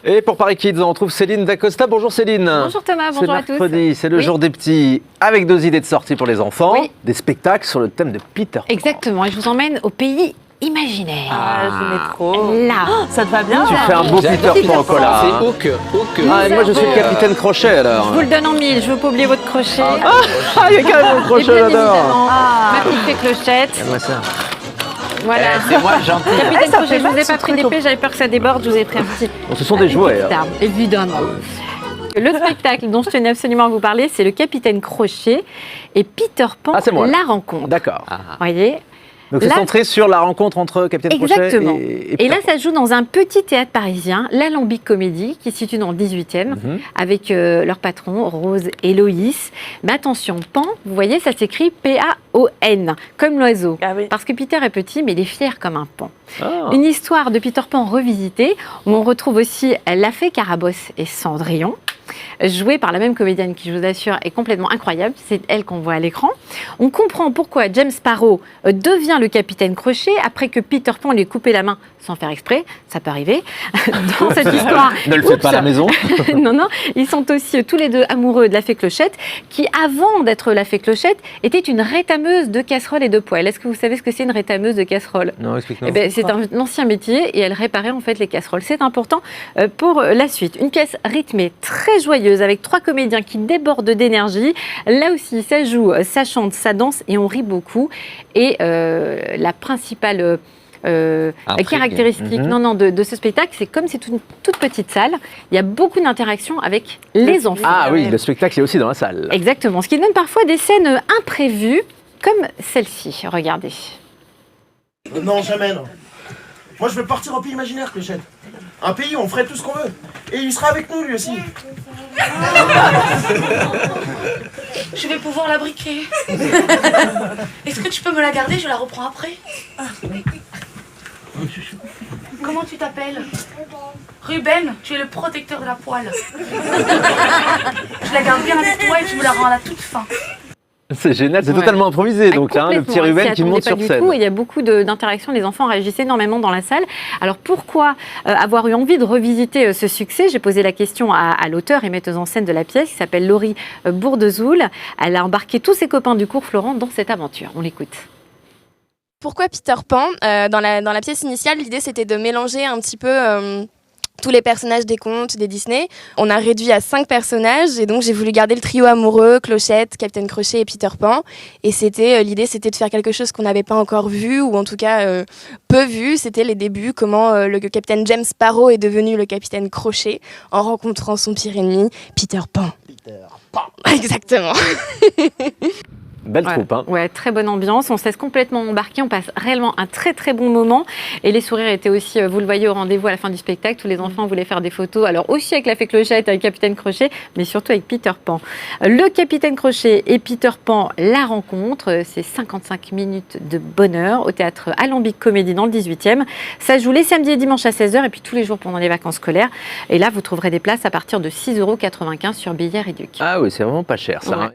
Et pour Paris Kids, on retrouve Céline Dacosta. Bonjour Céline. Bonjour Thomas, bonjour à tous. C'est mercredi, c'est le jour des petits, avec 2 idées de sortie pour les enfants, des spectacles sur le thème de Peter Pan. Exactement, et je vous emmène au pays imaginaire. J'aimais trop. Là. Ça te va bien? Tu fais un beau Peter Pan au cola. C'est au cœur. Ah, et moi je suis le capitaine Crochet alors. Je vous le donne en mille, je veux pas oublier votre crochet. Ah, il y a quand même un Et crochet, bien j'adore. évidemment, ma petite fée clochette. Moi ça. Voilà. C'est moi gentil. Capitaine ça Crochet, fait je vous ai mal, pas ce pris truc. d'épée, j'avais peur que ça déborde, je vous ai pris un petit. Bon, ce sont des jouets. petite arme, évidemment. Le spectacle dont je tenais absolument à vous parler, c'est le Capitaine Crochet et Peter Pan, Ah, c'est moi. la rencontre. D'accord. Vous voyez? Donc c'est Là- centré sur la rencontre entre Capitaine Crochet Exactement. et Et Peter là, Pan. ça se joue dans un petit théâtre parisien, l'Alambic Comédie, qui se situe dans le 18e, avec leur patron, Rose et Loïs. Mais attention, Pan, vous voyez, ça s'écrit P-A-O-N, comme l'oiseau. Ah oui. Parce que Peter est petit, mais il est fier comme un pan. Ah. Une histoire de Peter Pan revisitée, où on retrouve aussi la fée Carabosse et Cendrillon, jouée par la même comédienne qui, je vous assure, est complètement incroyable. C'est elle qu'on voit à l'écran. On comprend pourquoi James Sparrow devient le capitaine Crochet après que Peter Pan lui ait coupé la main sans faire exprès. Ça peut arriver. Dans cette histoire. Ne le faites pas à la maison. Non, non. Ils sont aussi tous les deux amoureux de la fée Clochette, qui, avant d'être la fée Clochette, était une rétameuse de casseroles et de poêles. Est-ce que vous savez ce que c'est une rétameuse de casseroles? Non, explique-nous. Eh ben, c'est un ancien métier et elle réparait en fait les casseroles. C'est important pour la suite. Une pièce rythmée, très joyeuse, avec 3 comédiens qui débordent d'énergie. Là aussi, ça joue, ça chante, ça danse et on rit beaucoup. Et la principale caractéristique de ce spectacle, c'est comme c'est une toute petite salle, il y a beaucoup d'interactions avec les enfants. Ah oui, le spectacle est aussi dans la salle. Exactement, ce qui donne parfois des scènes imprévues, comme celle-ci. Regardez. Non, jamais, non. Moi, je veux partir au pays imaginaire, Clochette. Un pays où on ferait tout ce qu'on veut. Et il sera avec nous, lui aussi. Je vais pouvoir la briquer. Est-ce que tu peux me la garder? Je la reprends après. Comment tu t'appelles? Ruben, tu es le protecteur de la poêle. Je la garde bien avec toi et tu me la rends à la toute fin. C'est génial, c'est Ouais. totalement improvisé. Donc, le Complètement, petit on Ruben s'y qui monte sur attendait pas scène. du tout, et il y a beaucoup d'interactions, les enfants réagissaient énormément dans la salle. Alors pourquoi avoir eu envie de revisiter ce succès? J'ai posé la question à l'auteur et metteuse en scène de la pièce, qui s'appelle Laurie Bourdezoul. Elle a embarqué tous ses copains du cours Florent dans cette aventure. On l'écoute. Pourquoi Peter Pan? Dans la pièce initiale, l'idée c'était de mélanger un petit peu tous les personnages des contes, des Disney. On a réduit à 5 personnages et donc j'ai voulu garder le trio amoureux, Clochette, Capitaine Crochet et Peter Pan. Et l'idée c'était de faire quelque chose qu'on n'avait pas encore vu ou en tout cas peu vu. C'était les débuts, comment le capitaine James Sparrow est devenu le capitaine Crochet en rencontrant son pire ennemi, Peter Pan. Peter Pan. Exactement. Belle troupe, hein. Ouais, très bonne ambiance. On se laisse complètement embarquer. On passe réellement un très très bon moment. Et les sourires étaient aussi, vous le voyez au rendez-vous à la fin du spectacle. Tous les enfants voulaient faire des photos. Alors aussi avec la fée Clochette, avec Capitaine Crochet, mais surtout avec Peter Pan. Le Capitaine Crochet et Peter Pan, la rencontre. C'est 55 minutes de bonheur au théâtre Alambic Comédie dans le 18e. Ça joue les samedis et dimanches à 16h et puis tous les jours pendant les vacances scolaires. Et là, vous trouverez des places à partir de 6,95 € sur Billets Réduc. Ah oui, c'est vraiment pas cher ça. Ouais. hein.